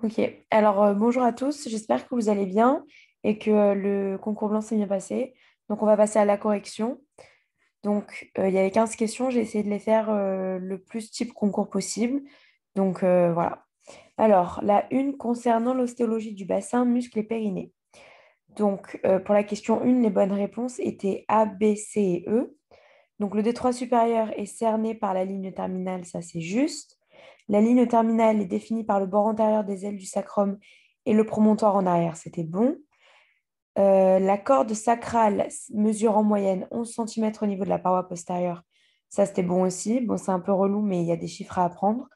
Ok, alors bonjour à tous, j'espère que vous allez bien et que le concours blanc s'est bien passé. Donc on va passer à la correction. Donc il y avait 15 questions, j'ai essayé de les faire le plus type concours possible. Donc voilà. Alors la une concernant l'ostéologie du bassin, muscles et périnée. Donc pour la question 1, les bonnes réponses étaient A, B, C et E. Donc le détroit supérieur est cerné par la ligne terminale, ça c'est juste. La ligne terminale est définie par le bord antérieur des ailes du sacrum et le promontoire en arrière, c'était bon. La corde sacrale mesure en moyenne 11 cm au niveau de la paroi postérieure. Ça, c'était bon aussi. Bon, c'est un peu relou, mais il y a des chiffres à apprendre.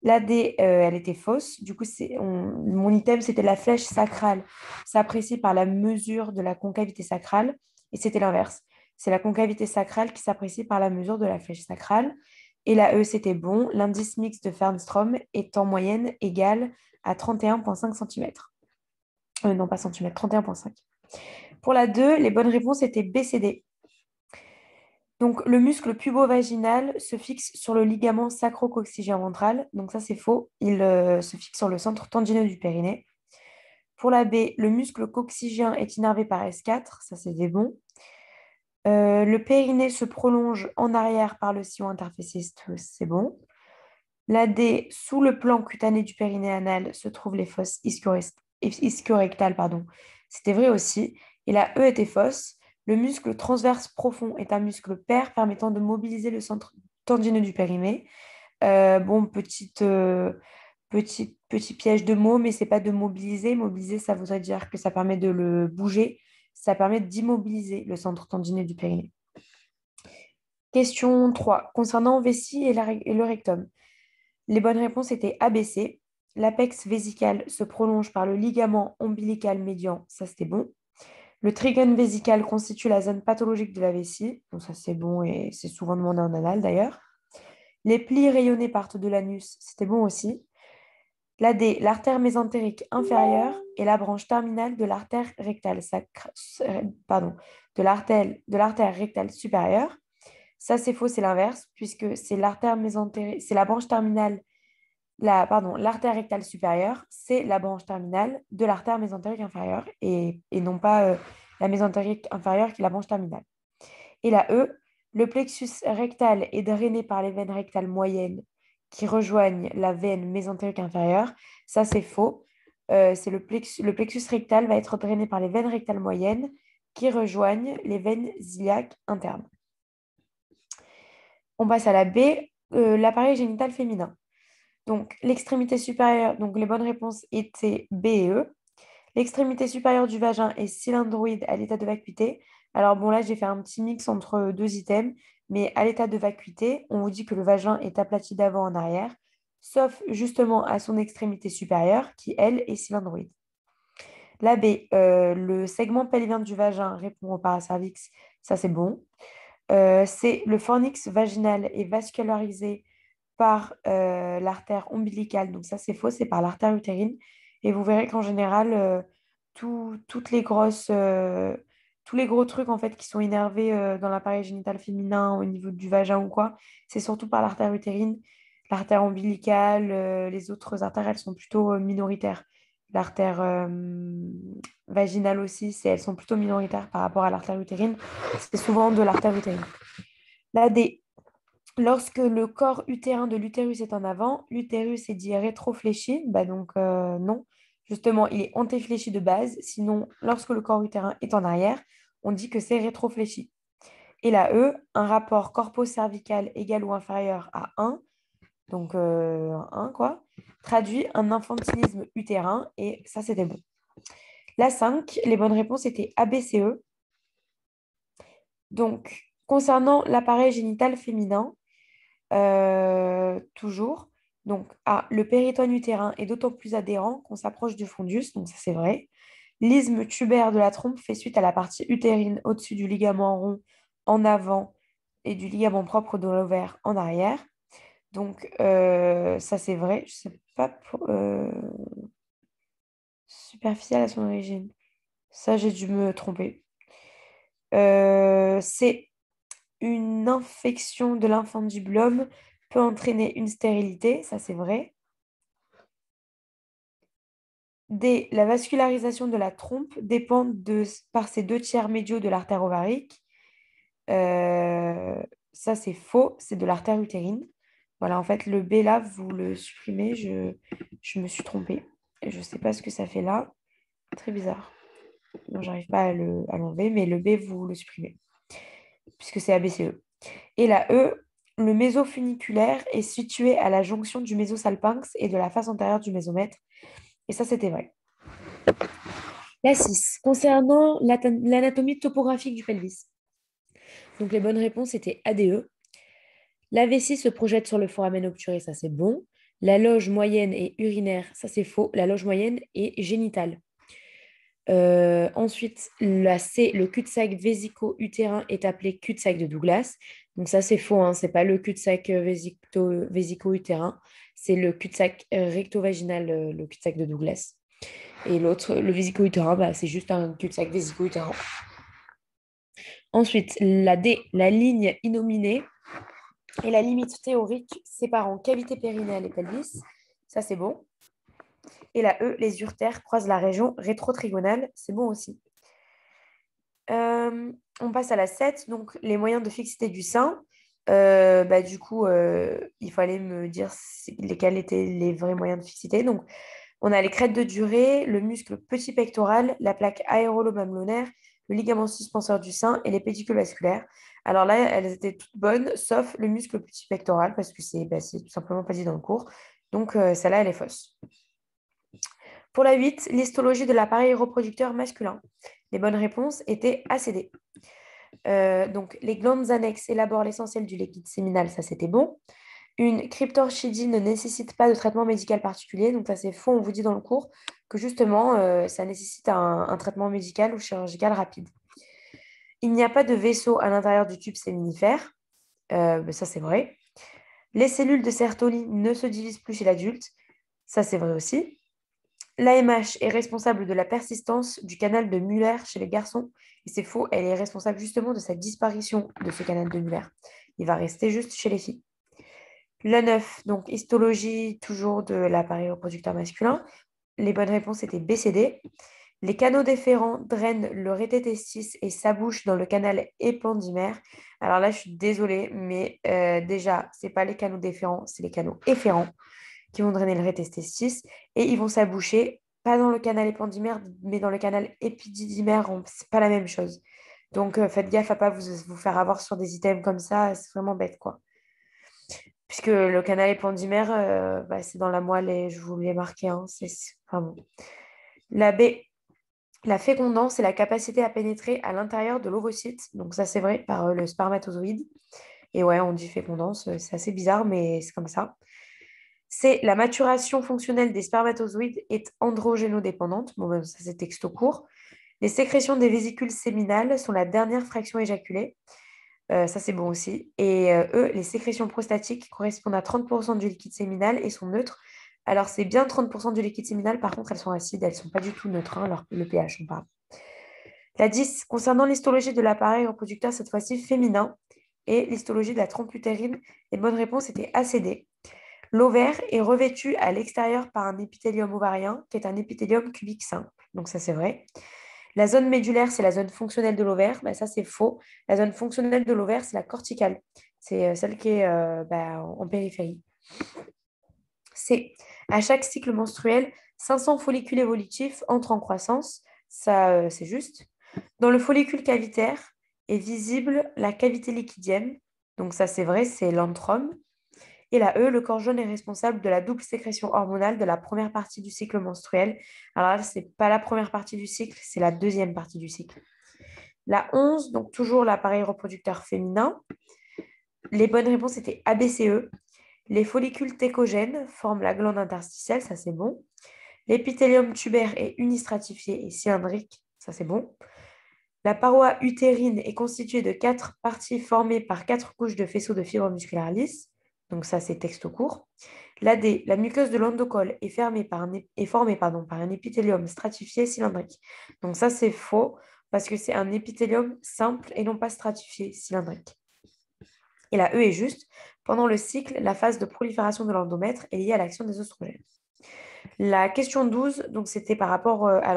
La D, elle était fausse. Du coup, mon item, c'était la flèche sacrale s'apprécie par la mesure de la concavité sacrale. Et c'était l'inverse. C'est la concavité sacrale qui s'apprécie par la mesure de la flèche sacrale. Et la E, c'était bon. L'indice mixte de Fernstrom est en moyenne égal à 31,5 cm. Non, pas centimètres, 31,5. Pour la 2, les bonnes réponses étaient B, C, D. Donc, le muscle pubovaginal se fixe sur le ligament sacro-coccygien ventral. Donc, ça, c'est faux. Il se fixe sur le centre tendineux du périnée. Pour la B, le muscle coccygien est innervé par S4. Ça, c'est des bons. Le périnée se prolonge en arrière par le sillon interfécier. C'est bon. La D, sous le plan cutané du périnée anal se trouvent les fosses ischiorectales, pardon. C'était vrai aussi. Et la E était fausse. Le muscle transverse profond est un muscle pair permettant de mobiliser le centre tendineux du périnée. Bon, petit piège de mots, mais c'est pas de mobiliser. Mobiliser, ça voudrait dire que ça permet de le bouger. Ça permet d'immobiliser le centre tendineux du périnée. Question 3 concernant vessie et le rectum. Les bonnes réponses étaient ABC. L'apex vésical se prolonge par le ligament ombilical médian, ça c'était bon. Le trigone vésical constitue la zone pathologique de la vessie, donc ça c'est bon et c'est souvent demandé en anal d'ailleurs. Les plis rayonnés partent de l'anus, c'était bon aussi. La D, l'artère mésentérique inférieure est la branche terminale de l'artère rectale pardon, de l'artère rectale supérieure. Ça c'est faux, c'est l'inverse, puisque c'est l'artère mésentérique, c'est la branche terminale l'artère rectale supérieure, c'est la branche terminale de l'artère mésentérique inférieure et non pas la mésentérique inférieure qui est la branche terminale. Et la E, le plexus rectal est drainé par les veines rectales moyennes qui rejoignent la veine mésentérique inférieure. Ça, c'est faux. Le plexus rectal va être drainé par les veines rectales moyennes qui rejoignent les veines iliaques internes. On passe à la B, l'appareil génital féminin. Donc, l'extrémité supérieure, donc les bonnes réponses étaient B et E. L'extrémité supérieure du vagin est cylindroïde à l'état de vacuité. Alors bon, là, j'ai fait un petit mix entre deux items, mais à l'état de vacuité, on vous dit que le vagin est aplati d'avant en arrière, sauf justement à son extrémité supérieure, qui, elle, est cylindroïde. La B, le segment pelvien du vagin répond au paracervix, ça c'est bon. C, le fornix vaginal est vascularisé par l'artère ombilicale. Donc ça, c'est faux, c'est par l'artère utérine. Et vous verrez qu'en général, toutes les tous les gros trucs en fait qui sont innervés dans l'appareil génital féminin au niveau du vagin ou quoi, c'est surtout par l'artère utérine. L'artère ombilicale, les autres artères, elles sont plutôt minoritaires. L'artère vaginale aussi, elles sont plutôt minoritaires par rapport à l'artère utérine. C'est souvent de l'artère utérine. La D, lorsque le corps utérin de l'utérus est en avant, l'utérus est dit rétrofléchi. Bah donc non, justement, il est antéfléchi de base. Sinon, lorsque le corps utérin est en arrière, on dit que c'est rétrofléchi. Et la E, un rapport corpo-cervical égal ou inférieur à 1, donc 1 quoi, traduit un infantilisme utérin et ça c'était bon. La 5, les bonnes réponses étaient A, B, C, E. Donc, concernant l'appareil génital féminin, toujours. Donc, A, le péritoine utérin est d'autant plus adhérent qu'on s'approche du fundus, donc ça c'est vrai. L'isthme tubaire de la trompe fait suite à la partie utérine au-dessus du ligament rond en avant et du ligament propre de l'ovaire en arrière. Donc, ça c'est vrai. Je sais pas superficielle à son origine. Ça, j'ai dû me tromper. C'est une infection de l'infundibulum peut entraîner une stérilité, ça c'est vrai. D, la vascularisation de la trompe dépend par ses deux tiers médiaux de l'artère ovarique. Euh, Ça, c'est faux, c'est de l'artère utérine. Voilà, en fait, le B, là, vous le supprimez. Je me suis trompée. Et je ne sais pas ce que ça fait là. Très bizarre. Non, j'arrive pas à l'enlever, mais le B, vous le supprimez, puisque c'est ABCE. Et la E, le mésofuniculaire est situé à la jonction du mésosalpinx et de la face antérieure du mésomètre. Et ça, c'était vrai. La 6, concernant l'anatomie topographique du pelvis. Donc les bonnes réponses étaient ADE. La vessie se projette sur le foramen obturé, ça c'est bon. La loge moyenne est urinaire, ça c'est faux. La loge moyenne est génitale. Ensuite, la C, le cul-de-sac vésico-utérin est appelé cul-de-sac de Douglas. Donc ça c'est faux, hein. C'est pas le cul-de-sac vésico-utérin, c'est le cul-de-sac recto-vaginal, le cul-de-sac de Douglas. Et l'autre, le vésico-utérin, bah, c'est juste un cul-de-sac vésico-utérin. Ensuite, la D, la ligne innominée et la limite théorique séparant cavité périnéale et pelvis. Ça, c'est bon. Et la E, les urtères croisent la région rétrotrigonale. C'est bon aussi. On passe à la 7, donc les moyens de fixité du sein. Du coup, il fallait me dire lesquels étaient les vrais moyens de fixité. Donc, on a les crêtes de durée, le muscle petit pectoral, la plaque aérolobamlonaire, le ligament suspenseur du sein et les pédicules vasculaires. Alors là, elles étaient toutes bonnes, sauf le muscle petit pectoral, parce que c'est tout simplement pas dit dans le cours. Donc, celle-là, elle est fausse. Pour la 8, l'histologie de l'appareil reproducteur masculin. Les bonnes réponses étaient ACD. Donc, les glandes annexes élaborent l'essentiel du liquide séminal, ça c'était bon. Une cryptorchidie ne nécessite pas de traitement médical particulier, donc ça c'est faux, on vous dit dans le cours que justement ça nécessite un traitement médical ou chirurgical rapide. Il n'y a pas de vaisseau à l'intérieur du tube séminifère, ça c'est vrai. Les cellules de Sertoli ne se divisent plus chez l'adulte, ça c'est vrai aussi. L'AMH est responsable de la persistance du canal de Muller chez les garçons, et c'est faux, elle est responsable justement de sa disparition de ce canal de Muller. Il va rester juste chez les filles. La 9, donc histologie toujours de l'appareil reproducteur masculin. Les bonnes réponses étaient B, C, D. Les canaux déférents drainent le rététestis et s'abouchent dans le canal épandymère. Alors là, je suis désolée, mais déjà, ce n'est pas les canaux déférents, c'est les canaux efférents qui vont drainer le rététestis et ils vont s'aboucher, pas dans le canal épandymère, mais dans le canal épididymère. C'est pas la même chose. Donc, faites gaffe à ne pas vous faire avoir sur des items comme ça, c'est vraiment bête, quoi. Puisque le canal épandymère, c'est dans la moelle et je vous l'ai marqué. Hein, enfin bon. La B, la fécondance, c'est la capacité à pénétrer à l'intérieur de l'ovocyte. Donc ça, c'est vrai, par le spermatozoïde. Et ouais, on dit fécondance, c'est assez bizarre, mais c'est comme ça. C'est la maturation fonctionnelle des spermatozoïdes est androgénodépendante. Bon, ça, c'est texto court. Les sécrétions des vésicules séminales sont la dernière fraction éjaculée. Ça, c'est bon aussi. Et eux, les sécrétions prostatiques correspondent à 30% du liquide séminal et sont neutres. Alors, c'est bien 30% du liquide séminal. Par contre, elles sont acides. Elles ne sont pas du tout neutres. Hein, alors, le pH, on parle. La 10, concernant l'histologie de l'appareil reproducteur, cette fois-ci féminin, et l'histologie de la trompe utérine, les bonnes réponses étaient ACD. L'ovaire est revêtu à l'extérieur par un épithélium ovarien, qui est un épithélium cubique simple. Donc, ça, c'est vrai. La zone médulaire, c'est la zone fonctionnelle de l'ovaire. Ça, c'est faux. La zone fonctionnelle de l'ovaire, c'est la corticale. C'est celle qui est en périphérie. C'est à chaque cycle menstruel, 500 follicules évolutifs entrent en croissance. Ça, c'est juste. Dans le follicule cavitaire est visible la cavité liquidienne. Donc ça, c'est vrai, c'est l'antrum. Et la E, le corps jaune est responsable de la double sécrétion hormonale de la première partie du cycle menstruel. Alors là, ce n'est pas la première partie du cycle, c'est la deuxième partie du cycle. La 11, donc toujours l'appareil reproducteur féminin. Les bonnes réponses étaient ABCE. Les follicules técogènes forment la glande interstitielle, ça c'est bon. L'épithélium tubaire est unistratifié et cylindrique, ça c'est bon. La paroi utérine est constituée de 4 parties formées par 4 couches de faisceaux de fibres musculaires lisses. Donc ça, c'est texte court. La D, la muqueuse de l'endocole est formée par un épithélium stratifié cylindrique. Donc ça, c'est faux parce que c'est un épithélium simple et non pas stratifié cylindrique. Et la E est juste. Pendant le cycle, la phase de prolifération de l'endomètre est liée à l'action des oestrogènes. La question 12, donc c'était par rapport à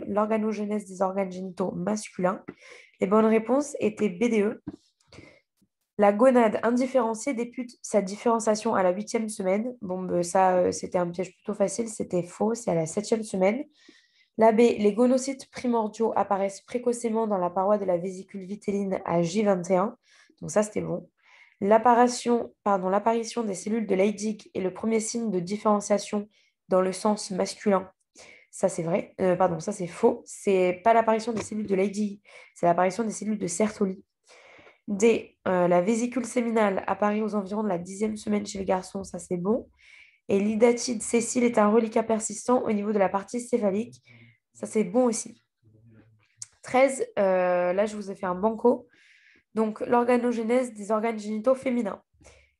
l'organogenèse des organes génitaux masculins. Les bonnes réponses étaient BDE. La gonade indifférenciée débute sa différenciation à la 8e semaine. Bon, ben, ça, c'était un piège plutôt facile, c'était faux, c'est à la 7e semaine. La B, les gonocytes primordiaux apparaissent précocement dans la paroi de la vésicule vitelline à J21. Donc ça, c'était bon. L'apparition des cellules de Leydig est le premier signe de différenciation dans le sens masculin. Ça, c'est vrai. Pardon, ça, c'est faux. C'est pas l'apparition des cellules de Leydig, c'est l'apparition des cellules de Sertoli. D, la vésicule séminale apparaît aux environs de la 10e semaine chez le garçon. Ça, c'est bon. Et l'idatide sessile est un reliquat persistant au niveau de la partie céphalique. Ça, c'est bon aussi. 13, là, je vous ai fait un banco. Donc, l'organogenèse des organes génitaux féminins.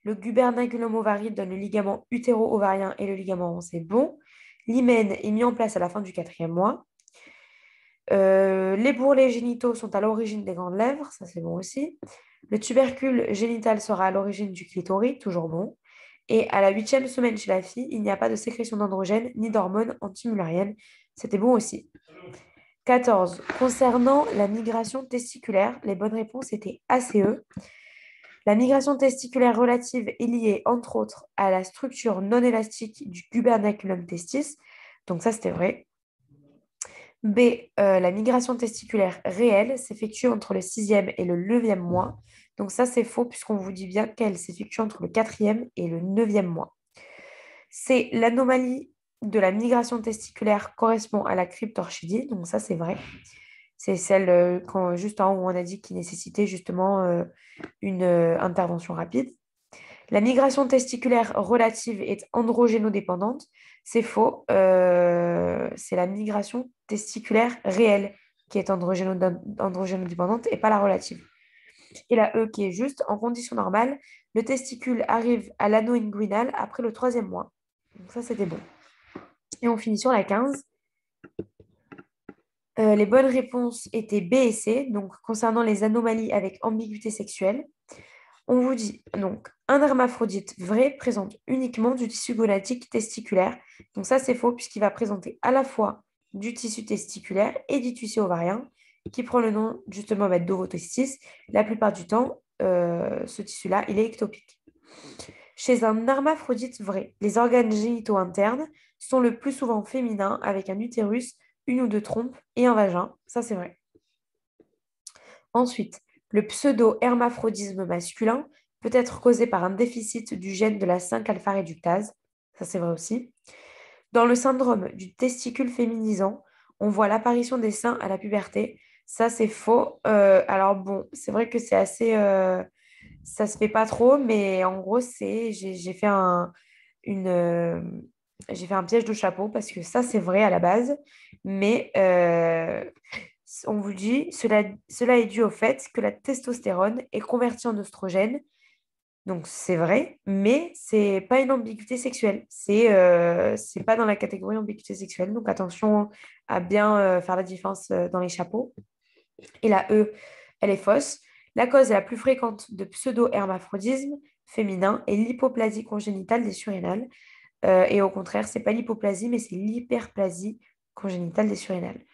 Le gubernaculum ovaride donne le ligament utéro-ovarien et le ligament rond, c'est bon. L'hymen est mis en place à la fin du 4e mois. Les bourrelets génitaux sont à l'origine des grandes lèvres, ça c'est bon aussi. Le tubercule génital sera à l'origine du clitoris, toujours bon. Et à la 8e semaine chez la fille, il n'y a pas de sécrétion d'androgènes ni d'hormones antimullériennes, c'était bon aussi. 14. Concernant la migration testiculaire, les bonnes réponses étaient ACE. La migration testiculaire relative est liée, entre autres, à la structure non élastique du gubernaculum testis. Donc ça, c'était vrai. B, la migration testiculaire réelle s'effectue entre le 6e et le 9e mois. Donc ça, c'est faux puisqu'on vous dit bien qu'elle s'effectue entre le 4e et le 9e mois. C, l'anomalie de la migration testiculaire correspond à la cryptorchidie. Donc ça, c'est vrai. C'est celle juste en haut où on a dit qu'il nécessitait justement une intervention rapide. La migration testiculaire relative est androgénodépendante. C'est faux. C'est la migration testiculaire réelle qui est androgénodépendante et pas la relative. Et la E qui est juste, en condition normale, le testicule arrive à l'anneau inguinal après le 3e mois. Donc ça, c'était bon. Et on finit sur la 15. Les bonnes réponses étaient B et C, donc concernant les anomalies avec ambiguïté sexuelle. On vous dit donc un hermaphrodite vrai présente uniquement du tissu gonadique testiculaire. Donc ça c'est faux puisqu'il va présenter à la fois du tissu testiculaire et du tissu ovarien qui prend le nom justement d'ovotestis. La plupart du temps, ce tissu-là, il est ectopique. Chez un hermaphrodite vrai, les organes génitaux internes sont le plus souvent féminins avec un utérus, une ou deux trompes et un vagin. Ça c'est vrai. Ensuite, le pseudo-hermaphrodisme masculin peut être causé par un déficit du gène de la 5-alpha-réductase. Ça, c'est vrai aussi. Dans le syndrome du testicule féminisant, on voit l'apparition des seins à la puberté. Ça, c'est faux. Alors bon, c'est vrai que c'est assez... ça se fait pas trop, mais en gros, j'ai fait une, j'ai fait un piège de chapeau parce que ça, c'est vrai à la base. Mais on vous dit, cela est dû au fait que la testostérone est convertie en oestrogène. Donc c'est vrai, mais c'est pas une ambiguïté sexuelle. C'est pas dans la catégorie ambiguïté sexuelle. Donc attention à bien faire la différence dans les chapeaux. Et la E, elle est fausse. La cause la plus fréquente de pseudo-hermaphrodisme féminin est l'hypoplasie congénitale des surrénales. Et au contraire, c'est pas l'hypoplasie, mais c'est l'hyperplasie congénitale des surrénales.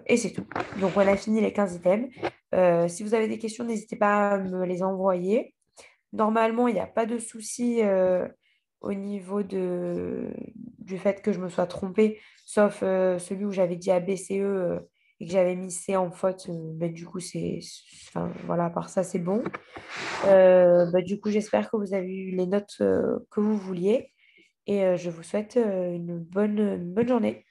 Et c'est tout. Donc, on a fini les 15 items. Si vous avez des questions, n'hésitez pas à me les envoyer. Normalement, il n'y a pas de souci au niveau du fait que je me sois trompée, sauf celui où j'avais dit ABCE et que j'avais mis C en faute. Mais du coup, enfin, voilà, à part ça, c'est bon. Du coup, j'espère que vous avez eu les notes que vous vouliez et je vous souhaite une bonne journée.